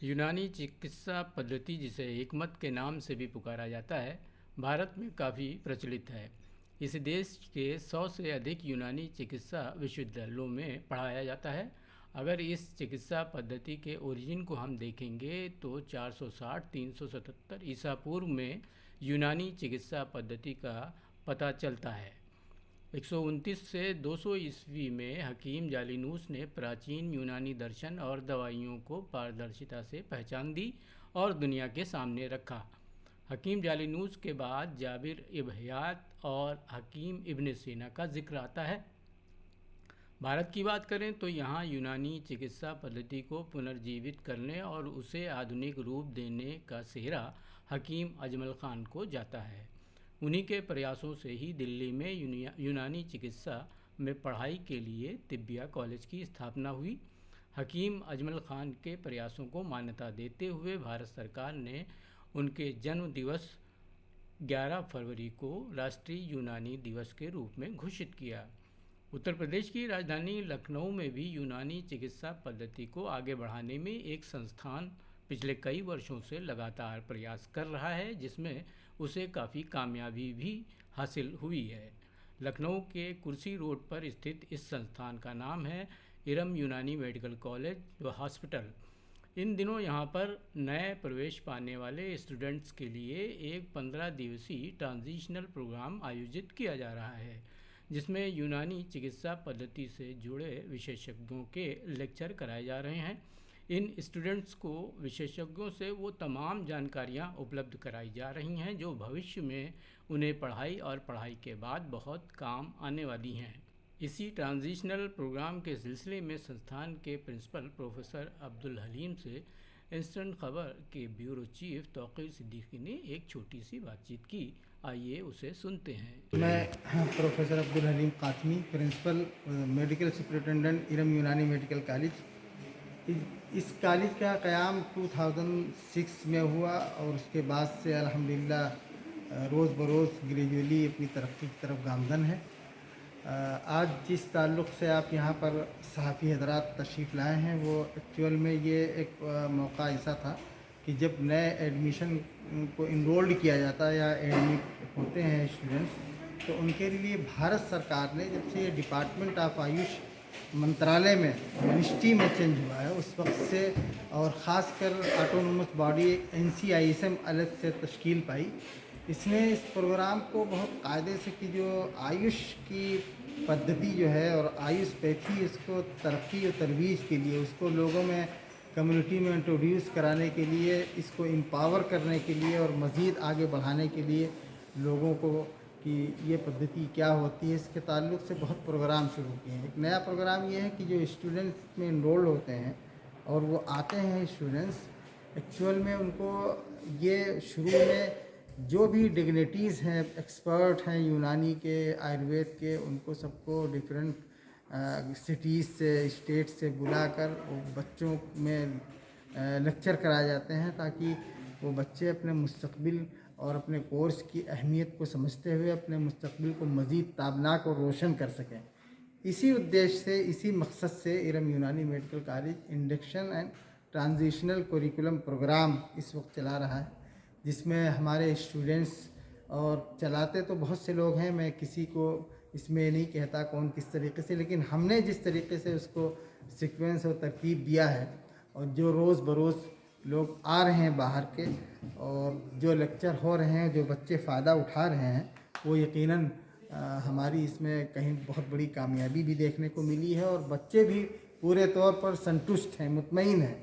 यूनानी चिकित्सा पद्धति, जिसे हिकमत के नाम से भी पुकारा जाता है, भारत में काफ़ी प्रचलित है। इस देश के 100 से अधिक यूनानी चिकित्सा विश्वविद्यालयों में पढ़ाया जाता है। अगर इस चिकित्सा पद्धति के ओरिजिन को हम देखेंगे तो 460-377 ईसा पूर्व में यूनानी चिकित्सा पद्धति का पता चलता है। 129 से 200 ईस्वी में हकीम जालिनूस ने प्राचीन यूनानी दर्शन और दवाइयों को पारदर्शिता से पहचान दी और दुनिया के सामने रखा। हकीम जालिनूस के बाद जाबिर इब्न हयात और हकीम इब्न सीना का जिक्र आता है। भारत की बात करें तो यहाँ यूनानी चिकित्सा पद्धति को पुनर्जीवित करने और उसे आधुनिक रूप देने का सेहरा हकीम अजमल खान को जाता है। उन्हीं के प्रयासों से ही दिल्ली में यूनानी चिकित्सा में पढ़ाई के लिए तिब्बिया कॉलेज की स्थापना हुई। हकीम अजमल खान के प्रयासों को मान्यता देते हुए भारत सरकार ने उनके जन्म दिवस 11 फरवरी को राष्ट्रीय यूनानी दिवस के रूप में घोषित किया। उत्तर प्रदेश की राजधानी लखनऊ में भी यूनानी चिकित्सा पद्धति को आगे बढ़ाने में एक संस्थान पिछले कई वर्षों से लगातार प्रयास कर रहा है, जिसमें उसे काफ़ी कामयाबी भी हासिल हुई है। लखनऊ के कुर्सी रोड पर स्थित इस संस्थान का नाम है इरम यूनानी मेडिकल कॉलेज व हॉस्पिटल। इन दिनों यहाँ पर नए प्रवेश पाने वाले स्टूडेंट्स के लिए एक 15 दिवसीय ट्रांजिशनल प्रोग्राम आयोजित किया जा रहा है, जिसमें यूनानी चिकित्सा पद्धति से जुड़े विशेषज्ञों के लेक्चर कराए जा रहे हैं। इन स्टूडेंट्स को विशेषज्ञों से वो तमाम जानकारियाँ उपलब्ध कराई जा रही हैं जो भविष्य में उन्हें पढ़ाई और पढ़ाई के बाद बहुत काम आने वाली हैं। इसी ट्रांजिशनल प्रोग्राम के सिलसिले में संस्थान के प्रिंसिपल प्रोफेसर अब्दुल हलीम से इंस्टेंट खबर के ब्यूरो चीफ तौकीर सिद्दीकी ने एक छोटी सी बातचीत की। आइए उसे सुनते हैं। मैं professor Abdul Halim Katmi, principal medical superintendent Eram Unani medical college. इस कॉलेज का क़याम 2006 में हुआ और उसके बाद से अल्हम्दुलिल्लाह रोज़ बरोज़ ग्रेजुअली अपनी तरक्की की तरफ गामज़न है। आज जिस ताल्लुक़ से आप यहाँ पर सहाफ़ी हज़रात तशरीफ़ लाए हैं, वो एक्चुअल में ये एक मौका ऐसा था कि जब नए एडमिशन को इनरोल्ड किया जाता है या एडमिट होते हैं स्टूडेंट्स, तो उनके लिए भारत सरकार ने जब से ये डिपार्टमेंट ऑफ आयुष मंत्रालय में मिनिस्ट्री में चेंज हुआ है उस वक्त से, और ख़ासकर ऑटोनोमस बॉडी NCISM अलग से तश्कील पाई, इसने इस प्रोग्राम को बहुत कायदे से कि जो आयुष की पद्धति जो है और आयुषपैथी, इसको तरक्की और तरवीज के लिए, उसको लोगों में कम्युनिटी में इंट्रोड्यूस कराने के लिए, इसको एम्पावर करने के लिए और मज़ीद आगे बढ़ाने के लिए लोगों को कि ये पद्धति क्या होती है, इसके ताल्लुक़ से बहुत प्रोग्राम शुरू किए हैं। एक नया प्रोग्राम ये है कि जो स्टूडेंट्स में इनरोल्ड होते हैं और वो आते हैं स्टूडेंट्स, एक्चुअल में उनको ये शुरू में जो भी डिग्निटीज़ हैं, एक्सपर्ट हैं यूनानी के, आयुर्वेद के, उनको सबको डिफरेंट सिटीज़ से, स्टेट से बुलाकर वो बच्चों में लेक्चर कराए जाते हैं ताकि वो बच्चे अपने मुस्तक़बिल और अपने कोर्स की अहमियत को समझते हुए अपने मुस्तक़बिल को मज़ीद ताबनाक और रोशन कर सकें। इसी उद्देश्य से, इसी मकसद से Eram Unani medical college induction and transitional curriculum programme इस वक्त चला रहा है, जिसमें हमारे स्टूडेंट्स, और चलाते तो बहुत से लोग हैं, मैं किसी को इसमें नहीं कहता कौन किस तरीके से, लेकिन हमने जिस तरीके से उसको सीक्वेंस और तरतीब दिया है और जो रोज़ बरोज़ लोग आ रहे हैं बाहर के और जो लेक्चर हो रहे हैं, जो बच्चे फ़ायदा उठा रहे हैं, वो यकीनन हमारी इसमें कहीं बहुत बड़ी कामयाबी भी देखने को मिली है और बच्चे भी पूरे तौर पर संतुष्ट हैं, मुतमईन हैं,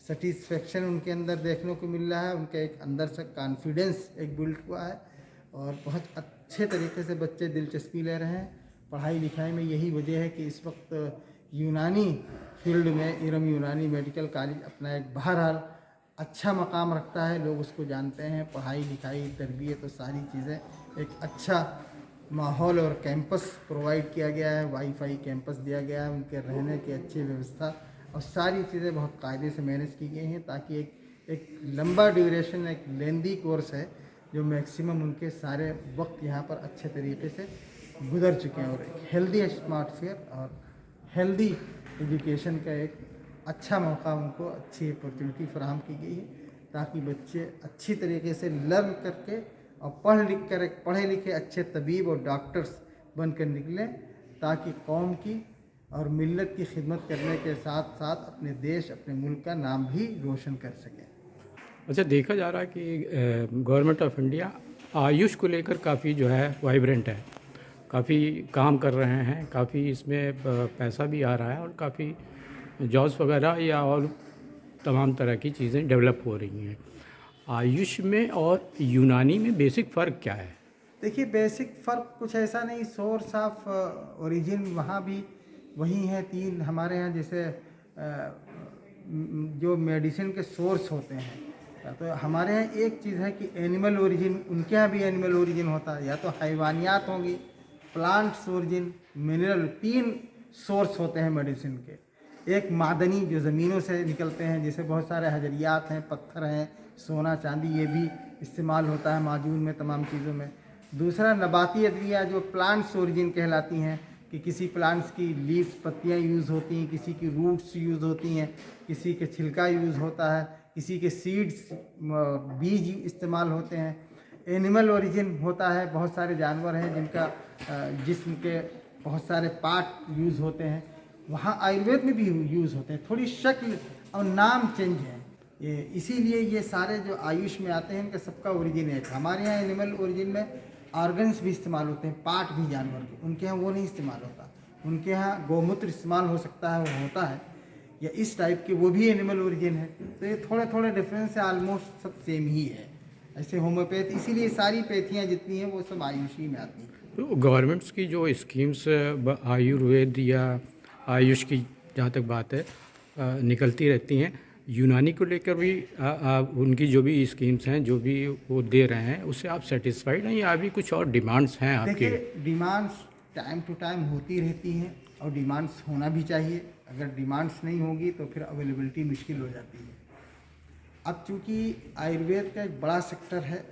सेटिस्फेक्शन उनके अंदर देखने को मिल रहा है, उनका एक अंदर से कॉन्फिडेंस एक बिल्ड हुआ है और बहुत अच्छे तरीके से बच्चे दिलचस्पी ले रहे हैं पढ़ाई लिखाई में। यही वजह है कि इस वक्त यूनानी फील्ड में इरम यूनानी मेडिकल कॉलेज अपना एक बहरहाल अच्छा मकाम रखता है, लोग उसको जानते हैं। पढ़ाई लिखाई, तरबियत और सारी चीज़ें, एक अच्छा माहौल और कैंपस प्रोवाइड किया गया है, वाईफाई कैंपस दिया गया है, उनके रहने की अच्छी व्यवस्था और सारी चीज़ें बहुत कायदे से मैनेज की गई हैं ताकि एक लंबा ड्यूरेशन, एक लेंदी कोर्स है जो मैक्सिमम उनके सारे वक्त यहाँ पर अच्छे तरीके से गुजर चुके हैं और एक हेल्दी एटमॉस्फेयर और हेल्दी एजुकेशन का एक अच्छा मौका उनको अच्छी अपॉर्चुनिटी फराहम की गई है ताकि बच्चे अच्छी तरीके से लर्न करके और पढ़े लिखे अच्छे तबीब और डॉक्टर्स बनकर निकलें ताकि कौम की और मिल्लत की खिदमत करने के साथ साथ अपने देश अपने मुल्क का नाम भी रोशन कर सकें। अच्छा, देखा जा रहा है कि गवर्नमेंट ऑफ इंडिया आयुष को लेकर काफ़ी जो है वाइब्रेंट है, काफ़ी काम कर रहे हैं, काफ़ी इसमें पैसा भी आ रहा है और काफ़ी जॉब्स वगैरह या और तमाम तरह की चीज़ें डेवलप हो रही हैं। आयुष में और यूनानी में बेसिक फ़र्क क्या है? देखिए, बेसिक फ़र्क कुछ ऐसा नहीं, सोर्स ऑफ ओरिजिन वहाँ भी वही है। तीन हमारे यहाँ जैसे जो मेडिसिन के सोर्स होते हैं, या तो हमारे यहाँ एक चीज़ है कि एनिमल ओरिजिन, उनके यहाँ भी एनिमल ओरिजिन होता है, या तो हैवानियात होंगी, प्लांट्स ओरिजिन, मिनरल, तीन सोर्स होते हैं मेडिसिन के। एक मादनी जो ज़मीनों से निकलते हैं, जैसे बहुत सारे हजरियात हैं, पत्थर हैं, सोना चांदी, ये भी इस्तेमाल होता है माजून में, तमाम चीज़ों में। दूसरा नबाती अद्विया जो प्लांट्स ओरिजिन कहलाती हैं कि किसी प्लांट्स की लीव्स, पत्तियां यूज़ होती हैं, किसी की रूट्स यूज़ होती हैं, किसी के छिलका यूज़ होता है, किसी के सीड्स बीज इस्तेमाल होते हैं। एनिमल ओरिजिन होता है, बहुत सारे जानवर हैं जिनका जिस्म के बहुत सारे पार्ट यूज़ होते हैं, वहाँ आयुर्वेद में भी यूज़ होते हैं। थोड़ी शक्ल और नाम चेंज है ये, इसीलिए ये सारे जो आयुष में आते हैं इनका सबका ओरिजिन है। हमारे यहाँ एनिमल ओरिजिन में ऑर्गन्स भी इस्तेमाल होते हैं, पार्ट भी जानवर के, उनके यहाँ वो नहीं इस्तेमाल होता। उनके यहाँ गौमूत्र इस्तेमाल हो सकता है, वो होता है, या इस टाइप के, वो भी एनिमल ओरिजिन है। तो ये थोड़े थोड़े डिफरेंस है, ऑलमोस्ट सब सेम ही है। ऐसे होम्योपैथ, इसीलिए सारी पैथियाँ जितनी हैं वो सब आयुषी में आती हैं। तो गवर्नमेंट्स की जो स्कीम्स आयुर्वेद या आयुष की जहाँ तक बात है निकलती रहती हैं, यूनानी को लेकर भी उनकी जो भी स्कीम्स हैं, जो भी वो दे रहे हैं, उससे आप सेटिस्फाइड हैं या अभी कुछ और डिमांड्स हैं आपके? देखिए, डिमांड्स टाइम टू टाइम होती रहती हैं और डिमांड्स होना भी चाहिए। अगर डिमांड्स नहीं होगी तो फिर अवेलेबिलिटी मुश्किल हो जाती है। अब चूँकि आयुर्वेद का एक बड़ा सेक्टर है,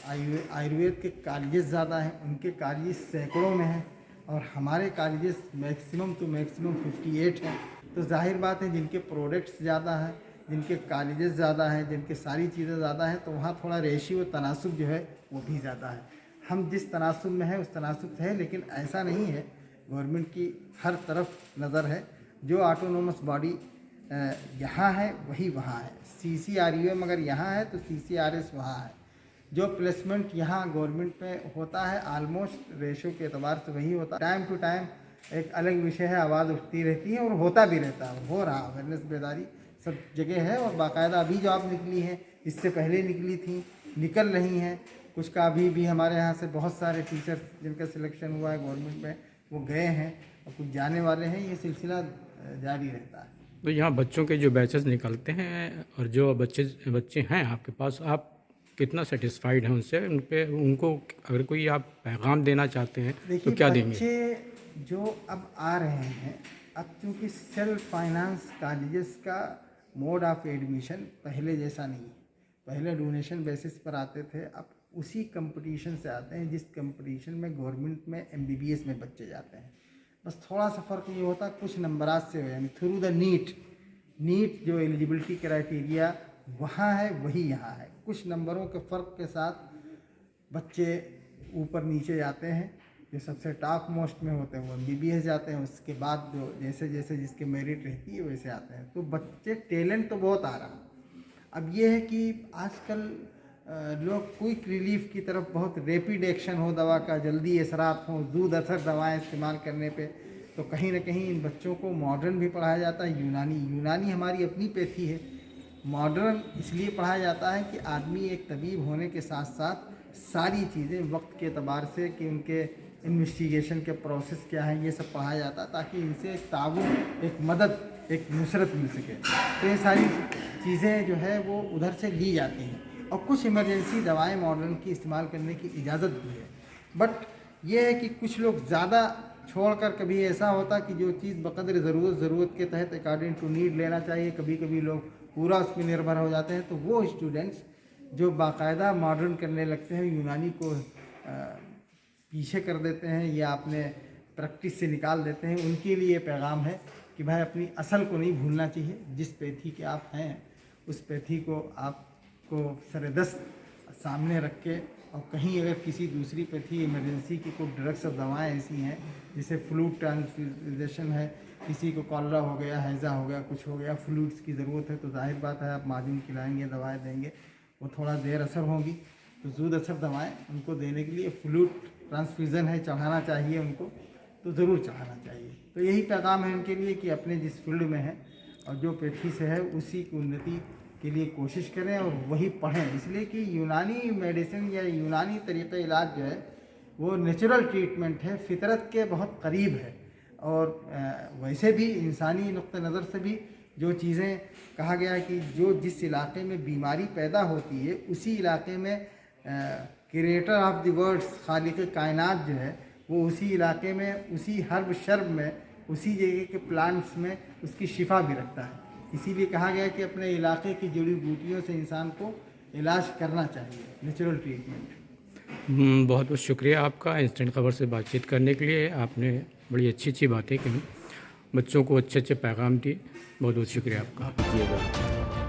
आयुर्वेद के कॉलेजेस ज़्यादा हैं, उनके कॉलेजेस सैकड़ों में हैं और हमारे कॉलेजेस मैक्सिमम टू मैक्सिमम 58 हैं। तो जाहिर बात है, जिनके प्रोडक्ट्स ज़्यादा हैं, जिनके कॉलेजेस ज़्यादा हैं, जिनके सारी चीज़ें ज़्यादा हैं, तो वहाँ थोड़ा रेशियो तनासुब जो है वो भी ज़्यादा है। हम जिस तनासुब में हैं उस तनासुब से है, लेकिन ऐसा नहीं है, गवर्नमेंट की हर तरफ नज़र है। जो ऑटोनोमस बॉडी यहाँ है वही वहाँ है। CCRUM अगर यहाँ है तो CCRS वहाँ है। जो प्लेसमेंट यहाँ गवर्नमेंट में होता है ऑलमोस्ट रेशो के एतबार से वही होता है। टाइम टू टाइम एक अलग विषय है, आवाज़ उठती रहती है और होता भी रहता है, हो रहा अवेयरनेस बेदारी सब जगह है। और बाकायदा अभी जॉब निकली हैं, इससे पहले निकली थी, निकल रही हैं। कुछ का अभी भी हमारे यहाँ से बहुत सारे टीचर जिनका सिलेक्शन हुआ है गवर्नमेंट में, वो गए हैं और कुछ जाने वाले हैं। ये सिलसिला जारी रहता है। तो यहाँ बच्चों के जो बैचेस निकलते हैं और जो बच्चे हैं आपके पास, आप कितना सेटिस्फाइड हैं उनसे? उन पे उनको अगर कोई आप पैगाम देना चाहते हैं तो क्या देंगे? बच्चे जो अब आ रहे हैं, अब चूँकि सेल्फ फाइनेंस कॉलेजेस का मोड ऑफ एडमिशन पहले जैसा नहीं है। पहले डोनेशन बेसिस पर आते थे, अब उसी कंपटीशन से आते हैं जिस कंपटीशन में गवर्नमेंट में MBBS में बच्चे जाते हैं। बस थोड़ा सा फ़र्क ये होता है कुछ नंबरात से, यानी थ्रू द नीट जो एलिजिबिलिटी क्राइटेरिया वहाँ है वही यहाँ है। कुछ नंबरों के फ़र्क के साथ बच्चे ऊपर नीचे जाते हैं। जो सबसे टॉप मोस्ट में होते हैं वो MBBS जाते हैं, उसके बाद जो जैसे जैसे जिसके मेरिट रहती है वैसे आते हैं। तो बच्चे टैलेंट तो बहुत आ रहा। अब ये है कि आजकल लोग क्विक रिलीफ की तरफ बहुत रैपिड एक्शन हो दवा का, जल्दी असरात हो, दूध असर दवाएं इस्तेमाल करने पे, तो कहीं ना कहीं इन बच्चों को मॉडर्न भी पढ़ाया जाता है। यूनानी हमारी अपनी पैथी है। मॉडर्न इसलिए पढ़ाया जाता है कि आदमी एक तबीब होने के साथ साथ सारी चीज़ें वक्त के अतबार से कि उनके इन्वेस्टिगेशन के प्रोसेस क्या है, ये सब पढ़ाया जाता है ताकि इनसे एक ताउन, एक मदद, एक नुसरत मिल सके। तो ये सारी चीज़ें जो है वो उधर से ली जाती हैं और कुछ इमरजेंसी दवाएं मॉडर्न की इस्तेमाल करने की इजाज़त भी है। बट ये है कि कुछ लोग ज़्यादा छोड़कर, कभी ऐसा होता कि जो चीज़ बकदर ज़रूरत के तहत अकॉर्डिंग टू नीड लेना चाहिए, कभी कभी लोग पूरा उस पर निर्भर हो जाते हैं। तो वो स्टूडेंट्स जो बाकायदा मॉडर्न करने लगते हैं, यूनानी को पीछे कर देते हैं या अपने प्रैक्टिस से निकाल देते हैं, उनके लिए पैगाम है कि भाई अपनी असल को नहीं भूलना चाहिए। जिस पैथी के आप हैं उस पैथी को आपको सरदस्त सामने रख के, और कहीं अगर किसी दूसरी पैथी इमरजेंसी की कोई ड्रग्स और दवाएँ ऐसी हैं जैसे फ्लूइड ट्रांसफ्यूजन है, किसी को कॉलरा हो गया, हैज़ा हो गया, कुछ हो गया, फ्लूइड्स की ज़रूरत है, तो जाहिर बात है आप माजून खिलाएंगे, दवाएं देंगे, वो थोड़ा देर असर होगी। तो ज़ूद असर दवाएं उनको देने के लिए फ्लूइड ट्रांसफ्यूज़न है, चढ़ाना चाहिए उनको, तो ज़रूर चढ़ाना चाहिए। तो यही पैगाम है उनके लिए कि अपने जिस फील्ड में है और जो पैथी से है उसी की उन्नति के लिए कोशिश करें और वही पढ़ें। इसलिए कि यूनानी मेडिसिन या यूनानी तरीक़ा इलाज जो है वो नेचुरल ट्रीटमेंट है, फितरत के बहुत करीब है। और वैसे भी इंसानी नुक्ते नज़र से भी जो चीज़ें कहा गया कि जो जिस इलाके में बीमारी पैदा होती है उसी इलाके में क्रिएटर ऑफ द वर्ड्स, खालिक कायनात जो है वो उसी इलाके में, उसी हर्ब शर्ब में, उसी जगह के प्लांट्स में उसकी शिफा भी रखता है। इसीलिए कहा गया कि अपने इलाके की जड़ी बूटियों से इंसान को इलाज करना चाहिए, नेचुरल ट्रीटमेंट। बहुत बहुत शुक्रिया आपका इंस्टेंट खबर से बातचीत करने के लिए। आपने बड़ी अच्छी अच्छी बातें कही, बच्चों को अच्छे अच्छे पैगाम दिए। बहुत बहुत शुक्रिया आपका।